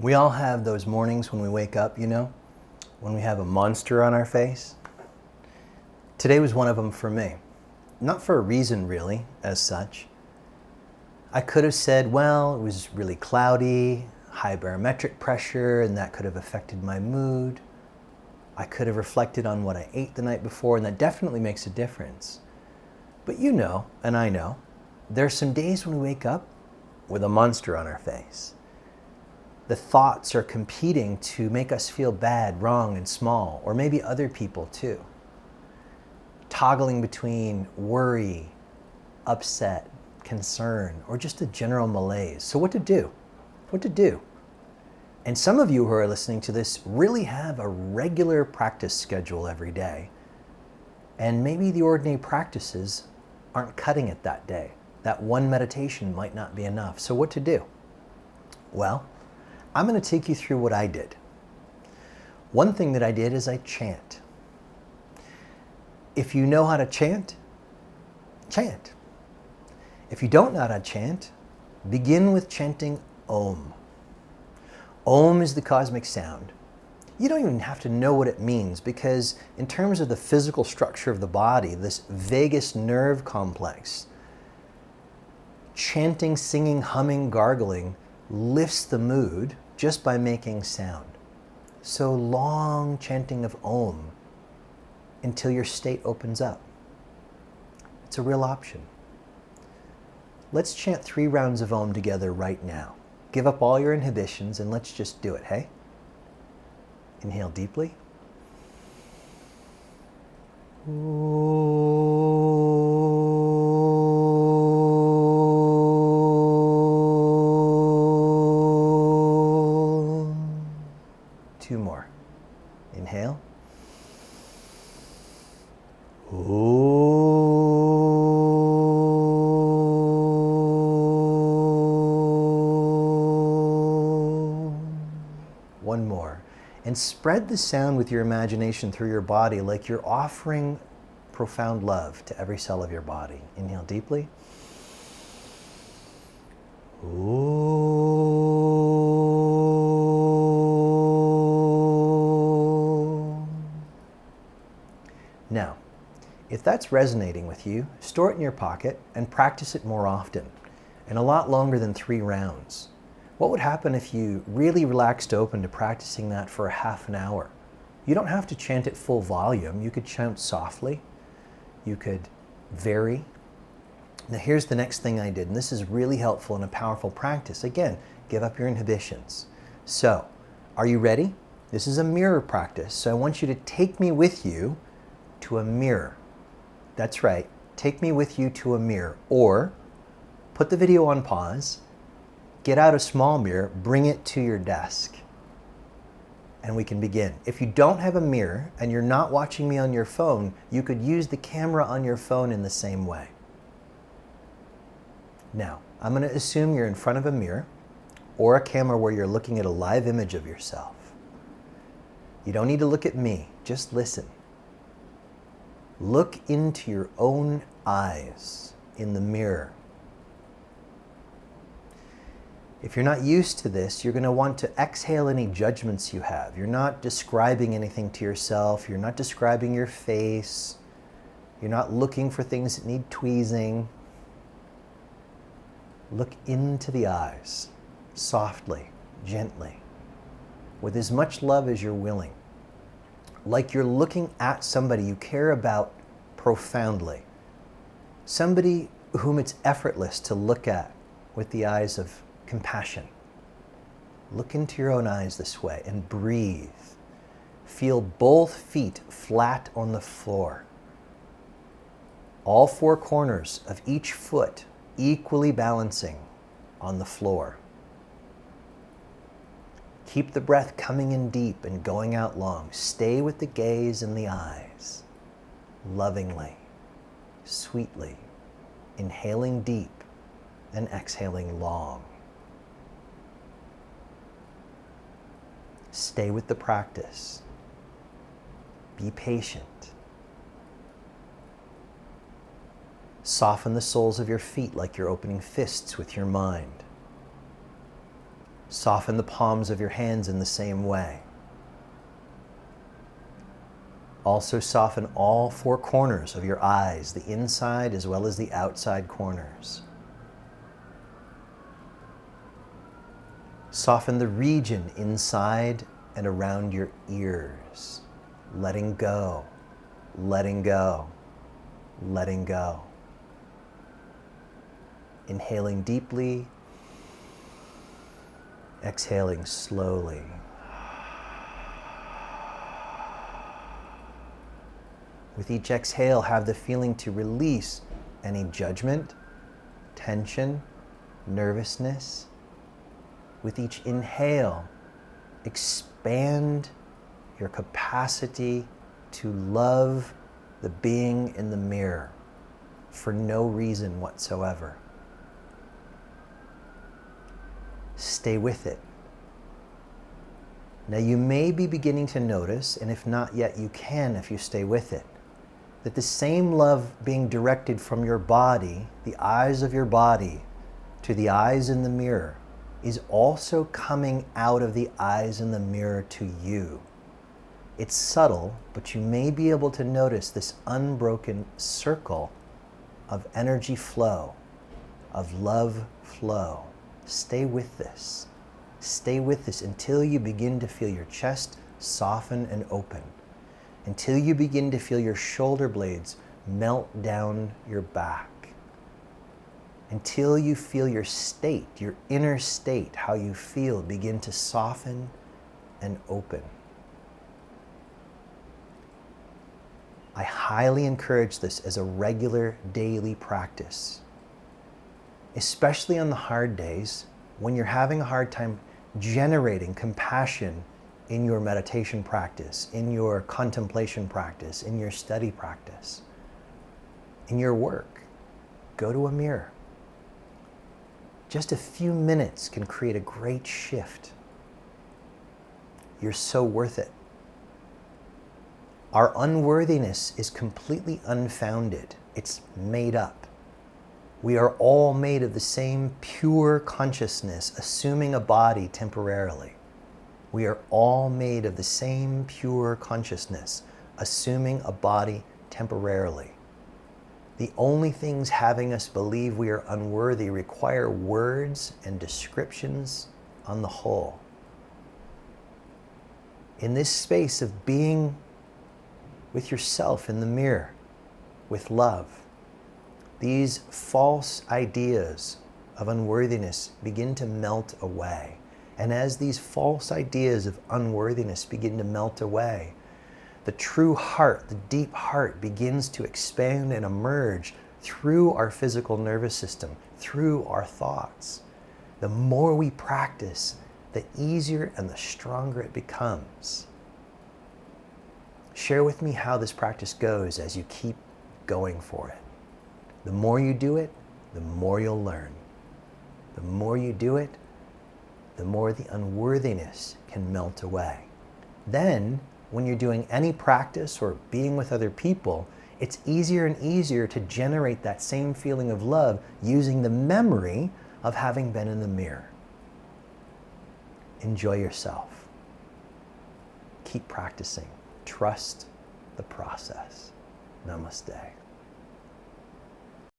We all have those mornings when we wake up, when we have a monster on our face. Today was one of them for me. Not for a reason really, as such. I could have said, well, it was really cloudy, high barometric pressure, and that could have affected my mood. I could have reflected on what I ate the night before, and that definitely makes a difference. But you know, and I know, there are some days when we wake up with a monster on our face. The thoughts are competing to make us feel bad, wrong, and small, or maybe other people too. Toggling between worry, upset, concern, or just a general malaise. So what to do? What to do? And some of you who are listening to this really have a regular practice schedule every day. And maybe the ordinary practices aren't cutting it that day. That one meditation might not be enough. So what to do? Well, I'm going to take you through what I did. One thing that I did is I chant. If you know how to chant, chant. If you don't know how to chant, begin with chanting Om. Om is the cosmic sound. You don't even have to know what it means because in terms of the physical structure of the body, this vagus nerve complex, chanting, singing, humming, gargling lifts the mood just by making sound. So long chanting of Om until your state opens up. It's a real option. Let's chant 3 rounds of Om together right now. Give up all your inhibitions and let's just do it, hey? Inhale deeply. Two more. Inhale. One more. And spread the sound with your imagination through your body like you're offering profound love to every cell of your body. Inhale deeply. Now, if that's resonating with you, store it in your pocket and practice it more often, and a lot longer than 3 rounds. What would happen if you really relaxed open to practicing that for a half an hour? You don't have to chant at full volume. You could chant softly. You could vary. Now here's the next thing I did, and this is really helpful and a powerful practice. Again, give up your inhibitions. So, are you ready? This is a mirror practice, so I want you to take me with you to a mirror. That's right, take me with you to a mirror, or put the video on pause, get out a small mirror, bring it to your desk, and we can begin. If you don't have a mirror and you're not watching me on your phone, you could use the camera on your phone in the same way. Now, I'm going to assume you're in front of a mirror or a camera where you're looking at a live image of yourself. You don't need to look at me, just listen. Look into your own eyes in the mirror. If you're not used to this, you're going to want to exhale any judgments you have. You're not describing anything to yourself. You're not describing your face. You're not looking for things that need tweezing. Look into the eyes, softly, gently, with as much love as you're willing. Like you're looking at somebody you care about profoundly. Somebody whom it's effortless to look at with the eyes of compassion. Look into your own eyes this way and breathe. Feel both feet flat on the floor. All 4 corners of each foot equally balancing on the floor. Keep the breath coming in deep and going out long. Stay with the gaze in the eyes, lovingly, sweetly, inhaling deep and exhaling long. Stay with the practice. Be patient. Soften the soles of your feet like you're opening fists with your mind. Soften the palms of your hands in the same way. Also soften all four corners of your eyes, the inside as well as the outside corners. Soften the region inside and around your ears. Letting go, letting go, letting go. Inhaling deeply, exhaling slowly. With each exhale, have the feeling to release any judgment, tension, nervousness. With each inhale, expand your capacity to love the being in the mirror for no reason whatsoever. Stay with it. Now you may be beginning to notice, and if not yet, you can if you stay with it, that the same love being directed from your body, the eyes of your body, to the eyes in the mirror, is also coming out of the eyes in the mirror to you. It's subtle, but you may be able to notice this unbroken circle of energy flow, of love flow. Stay with this. Stay with this until you begin to feel your chest soften and open, until you begin to feel your shoulder blades melt down your back, until you feel your state, your inner state, how you feel, begin to soften and open. I highly encourage this as a regular daily practice, especially on the hard days when you're having a hard time generating compassion in your meditation practice, in your contemplation practice, in your study practice, in your work. Go to a mirror. Just a few minutes can create a great shift. You're so worth it. Our unworthiness is completely unfounded. It's made up. We are all made of the same pure consciousness, assuming a body temporarily. We are all made of the same pure consciousness, assuming a body temporarily. The only things having us believe we are unworthy require words and descriptions on the whole. In this space of being with yourself in the mirror, with love, these false ideas of unworthiness begin to melt away. And as these false ideas of unworthiness begin to melt away, the true heart, the deep heart, begins to expand and emerge through our physical nervous system, through our thoughts. The more we practice, the easier and the stronger it becomes. Share with me how this practice goes as you keep going for it. The more you do it, the more you'll learn. The more you do it, the more the unworthiness can melt away. Then, when you're doing any practice or being with other people, it's easier and easier to generate that same feeling of love using the memory of having been in the mirror. Enjoy yourself. Keep practicing. Trust the process. Namaste.